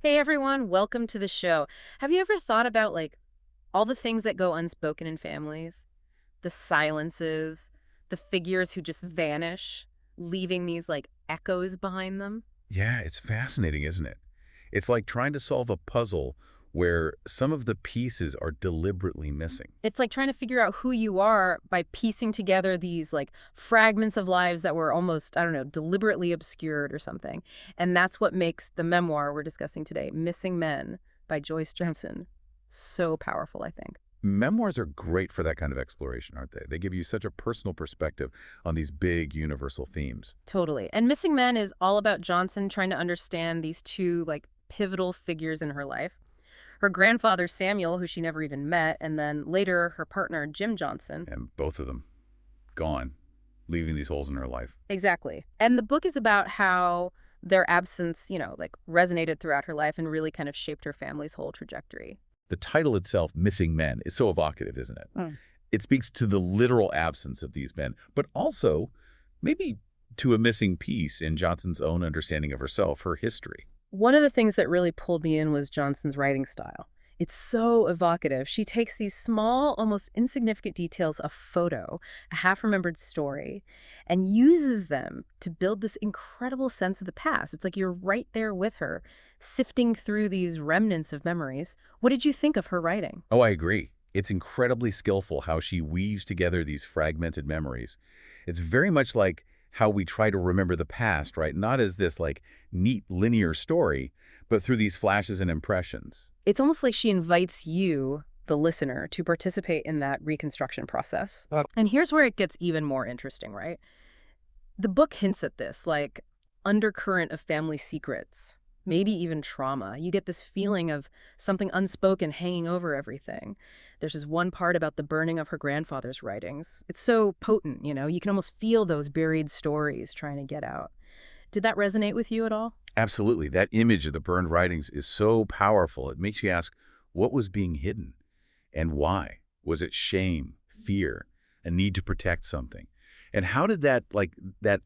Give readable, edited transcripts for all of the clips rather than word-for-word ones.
Hey everyone, welcome to the show. Have you ever thought about all the things that go unspoken in families? The silences, the figures who just vanish, leaving these echoes behind them? Yeah, it's fascinating, isn't it? It's like trying to solve a puzzle where some of the pieces are deliberately missing. It's like trying to figure out who you are by piecing together these fragments of lives that were almost, I don't know, deliberately obscured or something. And that's what makes the memoir we're discussing today, Missing Men by Joyce Johnson, so powerful, I think. Memoirs are great for that kind of exploration, aren't they? They give you such a personal perspective on these big universal themes. Totally. And Missing Men is all about Johnson trying to understand these two pivotal figures in her life. Her grandfather Samuel, who she never even met, and then later her partner Jim Johnson. And both of them gone, leaving these holes in her life. Exactly. And the book is about how their absence, resonated throughout her life and really kind of shaped her family's whole trajectory. The title itself, Missing Men, is so evocative, isn't it? It speaks to the literal absence of these men, but also maybe to a missing piece in Johnson's own understanding of herself, her history. One of the things that really pulled me in was Johnson's writing style. It's so evocative. She takes these small, almost insignificant details, a photo, a half-remembered story, and uses them to build this incredible sense of the past. It's like you're right there with her, sifting through these remnants of memories. What did you think of her writing? Oh, I agree. It's incredibly skillful how she weaves together these fragmented memories. It's very much like how we try to remember the past, right? Not as this neat linear story, but through these flashes and impressions. It's almost like she invites you, the listener, to participate in that reconstruction process. And here's where it gets even more interesting, right? The book hints at this, undercurrent of family secrets, maybe even trauma. You get this feeling of something unspoken hanging over everything. There's this one part about the burning of her grandfather's writings. It's so potent, you can almost feel those buried stories trying to get out. Did that resonate with you at all? Absolutely. That image of the burned writings is so powerful. It makes you ask, what was being hidden and why? Was it shame, fear, a need to protect something? And how did that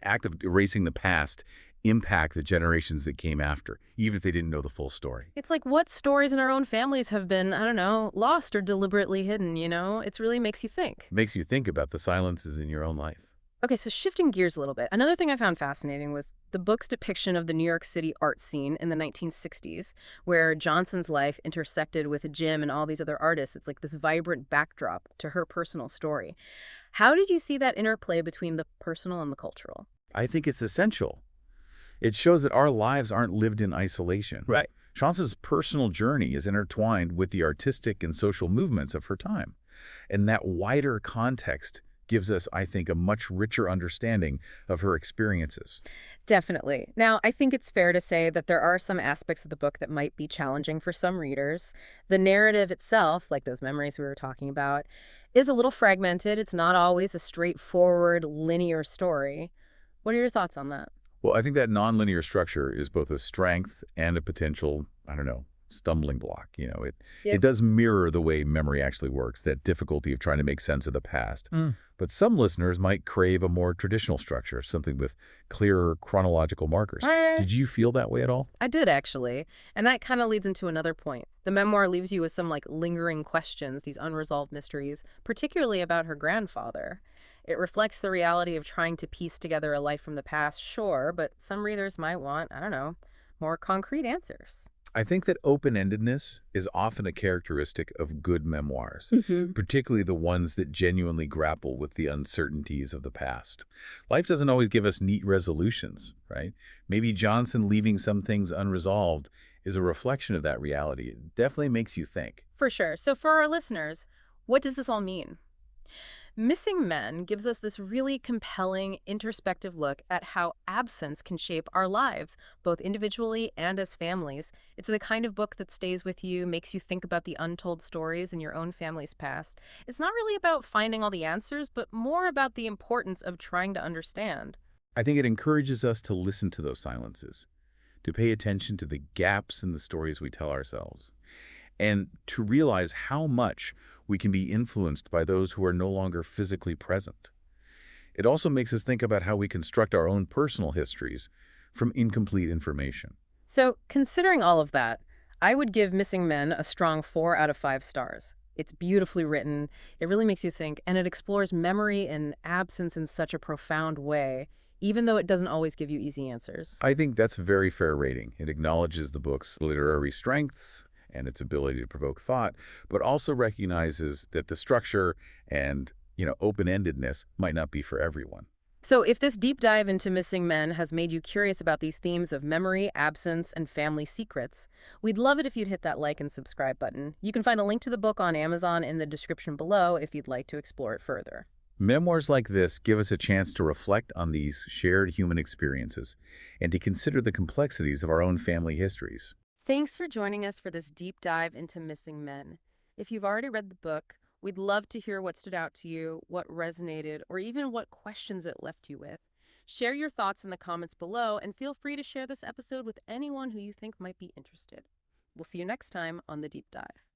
act of erasing the past impact the generations that came after, even if they didn't know the full story? It's like what stories in our own families have been, I don't know, lost or deliberately hidden. It really makes you think. It makes you think about the silences in your own life. Okay, so shifting gears a little bit, another thing I found fascinating was the book's depiction of the New York City art scene in the 1960s, where Johnson's life intersected with Jim and all these other artists. It's like this vibrant backdrop to her personal story. How did you see that interplay between the personal and the cultural? I think it's essential. It shows that our lives aren't lived in isolation. Right. Chance's personal journey is intertwined with the artistic and social movements of her time. And that wider context gives us, I think, a much richer understanding of her experiences. Definitely. Now, I think it's fair to say that there are some aspects of the book that might be challenging for some readers. The narrative itself, like those memories we were talking about, is a little fragmented. It's not always a straightforward, linear story. What are your thoughts on that? Well, I think that nonlinear structure is both a strength and a potential, I don't know, stumbling block. It does mirror the way memory actually works, that difficulty of trying to make sense of the past. But some listeners might crave a more traditional structure, something with clearer chronological markers. Did you feel that way at all? I did, actually. And that kind of leads into another point. The memoir leaves you with some lingering questions, these unresolved mysteries, particularly about her grandfather. It reflects the reality of trying to piece together a life from the past, sure, but some readers might want, I don't know, more concrete answers. I think that open-endedness is often a characteristic of good memoirs, particularly the ones that genuinely grapple with the uncertainties of the past. Life doesn't always give us neat resolutions, right? Maybe Johnson leaving some things unresolved is a reflection of that reality. It definitely makes you think. For sure. So for our listeners, what does this all mean? Missing Men gives us this really compelling, introspective look at how absence can shape our lives, both individually and as families. It's the kind of book that stays with you, makes you think about the untold stories in your own family's past. It's not really about finding all the answers, but more about the importance of trying to understand. I think it encourages us to listen to those silences, to pay attention to the gaps in the stories we tell ourselves, and to realize how much we can be influenced by those who are no longer physically present. It also makes us think about how we construct our own personal histories from incomplete information. So, considering all of that, I would give Missing Men a strong 4 out of 5 stars. It's beautifully written, it really makes you think, and it explores memory and absence in such a profound way, even though it doesn't always give you easy answers. I think that's a very fair rating. It acknowledges the book's literary strengths and its ability to provoke thought, but also recognizes that the structure and, open-endedness might not be for everyone. So, if this deep dive into Missing Men has made you curious about these themes of memory, absence, and family secrets, we'd love it if you'd hit that like and subscribe button. You can find a link to the book on Amazon in the description below if you'd like to explore it further. Memoirs like this give us a chance to reflect on these shared human experiences and to consider the complexities of our own family histories. Thanks for joining us for this deep dive into Missing Men. If you've already read the book, we'd love to hear what stood out to you, what resonated, or even what questions it left you with. Share your thoughts in the comments below, and feel free to share this episode with anyone who you think might be interested. We'll see you next time on The Deep Dive.